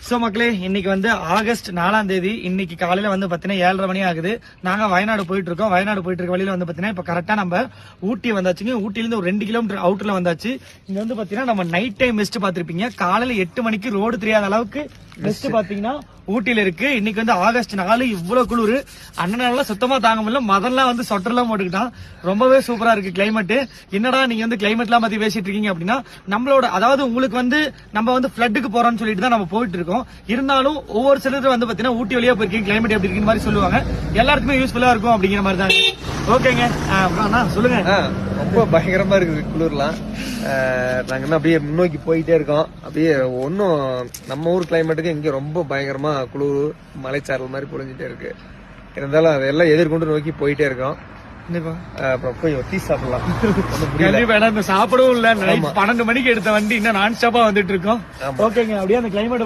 So மக்களே, இன்னைக்கு வந்து ஆகஸ்ட் 4ஆம் தேதி. இன்னைக்கு காலையில வந்து பாத்தீங்கன்னா 7:30 மணி ஆகுது. நாங்க வயநாடு போயிட்டு இருக்கோம். வயநாடு போயிட்டு இருக்க வழியில வந்து பாத்தீங்கன்னா இப்ப கரெக்டா நம்ம ஊட்டி வந்தாச்சுங்க. ஊட்டில இருந்து ஒரு 2 கிலோமீட்டர் அவுட்டர்ல வந்தாச்சு. இங்க வந்து பாத்தீங்கன்னா நம்ம நைட் டைம் மிஸ்ட் பாத்திருப்பீங்க. காலையில 8 மணிக்கு ரோடு தெரியாத அளவுக்கு மிஸ்ட் பாத்தீங்கன்னா ஊட்டில இருக்கு. இன்னைக்கு வந்து ஆகஸ்ட் 4, இவ்வளவு குளிர். அண்ணனால சுத்தமா தாங்க முடியல. மதன்லாம் வந்து சொட்டர்லாம் போட்டுக்கிட்டான். ரொம்பவே சூப்பரா இருக்கு கிளைமேட். என்னடா நீங்க வந்து கிளைமேட்லாம் பத்தி பேசிட்டு இருக்கீங்க அப்படின்னா, நம்மளோட அதாவது உங்களுக்கு வந்து நம்ம வந்து ஃபிளட்டுக்கு போறோம்னு சொல்லிட்டு தான் நம்ம போயிட்டு இருக்கோம். இருந்தாலும் ஒவ்வொரு சிலர் வந்து பாத்தீங்கன்னா ஊட்டி வழியா போயிருக்கீங்க, கிளைமேட் எப்படி இருக்குன்னு மாதிரி சொல்லுவாங்க. எல்லாருக்குமே யூஸ்ஃபுல்லா இருக்கும் அப்படிங்கிற மாதிரி தான். ஓகேங்க, சொல்லுங்க. ரொம்ப பயங்கரமா இருக்குது குளிர்லாம். நாங்க என்ன அப்படியே முன்னோக்கி போயிட்டே இருக்கோம். அப்படியே ஒன்னும் நம்ம ஊர் கிளைமேட்டுக்கு இங்க ரொம்ப பயங்கரமா குளிர், மலைச்சாரல் மாதிரி பொழிஞ்சிட்டே இருக்கு. இருந்தாலும் அதெல்லாம் எதிர்கொண்டு நோக்கி போயிட்டே இருக்கோம். அப்புறம் போய் டீ சாப்பிடலாம். சாப்பிடவும் இல்ல. 12 மணிக்கு எடுத்த வண்டி இன்னும் நான் ஸ்டாப்பா வந்துட்டு இருக்கோம். ஓகேங்க, அப்படியே அந்த கிளைமேட்